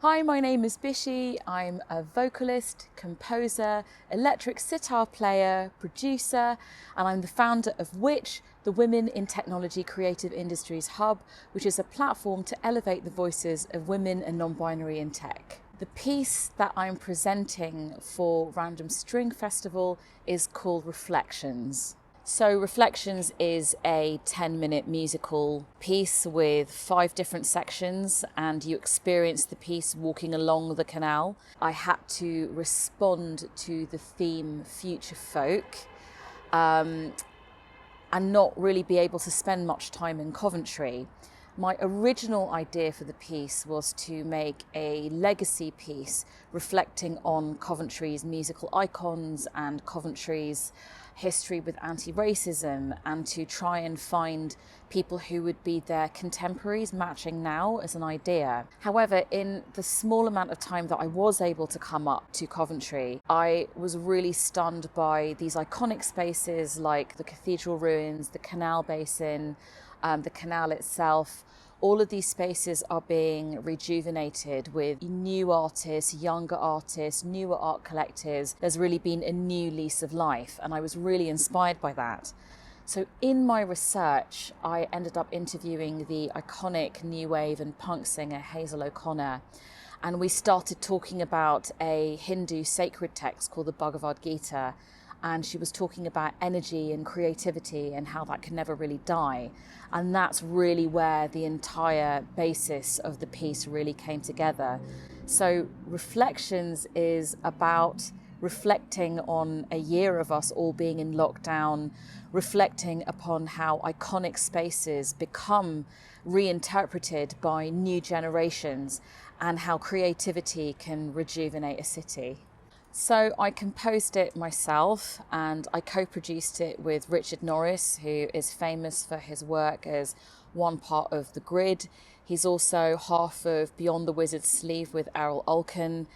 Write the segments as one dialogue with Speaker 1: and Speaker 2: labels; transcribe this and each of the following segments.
Speaker 1: Hi, my name is Bishi. I'm a vocalist, composer, electric sitar player, producer, and I'm the founder of Which, the Women in Technology Creative Industries Hub, which is a platform to elevate the voices of women and non-binary in tech. The piece that I'm presenting for Random String Festival is called Reflections. So Reflections is a 10-minute musical piece with 5 different sections, and you experience the piece walking along the canal. I had to respond to the theme Future Folk and not really be able to spend much time in Coventry. My original idea for the piece was to make a legacy piece reflecting on Coventry's musical icons and Coventry's history with anti-racism, and to try and find people who would be their contemporaries matching now as an idea. However, in the small amount of time that I was able to come up to Coventry, I was really stunned by these iconic spaces like the cathedral ruins, the canal basin, the canal itself. All of these spaces are being rejuvenated with new artists, younger artists, newer art collectives. There's really been a new lease of life, and I was really inspired by that. So in my research, I ended up interviewing the iconic new wave and punk singer Hazel O'Connor, and we started talking about a Hindu sacred text called the Bhagavad Gita. And she was talking about energy and creativity and how that can never really die. And that's really where the entire basis of the piece really came together. So Reflections is about reflecting on a year of us all being in lockdown, reflecting upon how iconic spaces become reinterpreted by new generations, and how creativity can rejuvenate a city. So I composed it myself, and I co-produced it with Richard Norris, who is famous for his work as one part of The Grid. He's also half of Beyond the Wizard's Sleeve with Errol Alkan,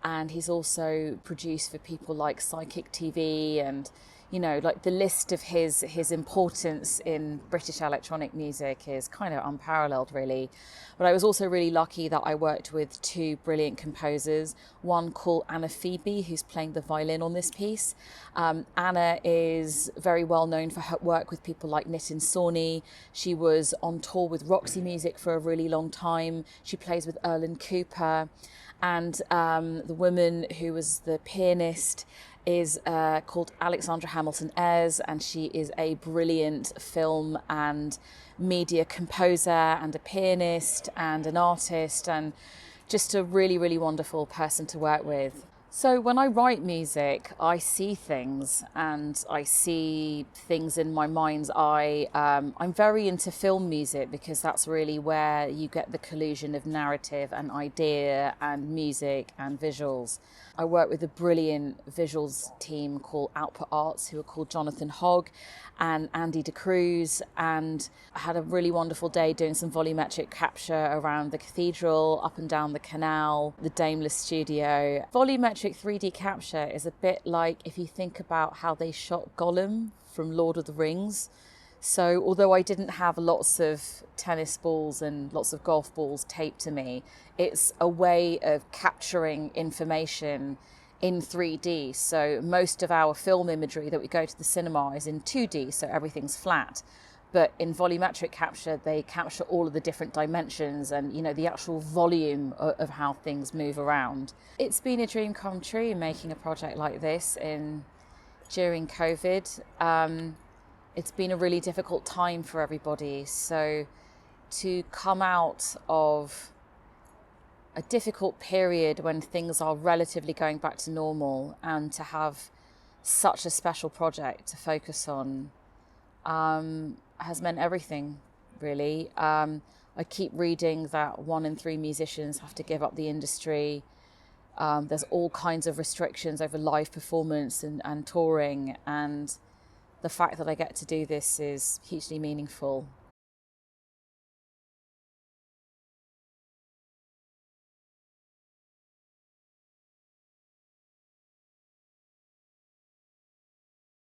Speaker 1: and he's also produced for people like Psychic TV, and like the list of his importance in British electronic music is kind of unparalleled, really. But I was also really lucky that I worked with 2 brilliant composers, one called Anna Phoebe, who's playing the violin on this piece. Anna is very well known for her work with people like Nitin Sawhney. She was on tour with Roxy Music for a really long time. She plays with Erlen Cooper. And the woman who was the pianist is called Alexandra Hamilton Ayres, and she is a brilliant film and media composer and a pianist and an artist, and just a really, really wonderful person to work with. So when I write music, I see things, and I see things in my mind's eye. I'm very into film music because that's really where you get the collusion of narrative and idea and music and visuals. I work with a brilliant visuals team called Output Arts, who are called Jonathan Hogg and Andy DeCruz, and I had a really wonderful day doing some volumetric capture around the cathedral, up and down the canal, the Daimler studio. Volumetric 3D capture is a bit like if you think about how they shot Gollum from Lord of the Rings. So although I didn't have lots of tennis balls and lots of golf balls taped to me, it's a way of capturing information in 3D. So most of our film imagery that we go to the cinema is in 2D, so everything's flat. But in volumetric capture, they capture all of the different dimensions and, the actual volume of how things move around. It's been a dream come true making a project like this during COVID. It's been a really difficult time for everybody. So to come out of a difficult period when things are relatively going back to normal, and to have such a special project to focus on has meant everything, really. I keep reading that 1 in 3 musicians have to give up the industry. There's all kinds of restrictions over live performance and touring, and the fact that I get to do this is hugely meaningful.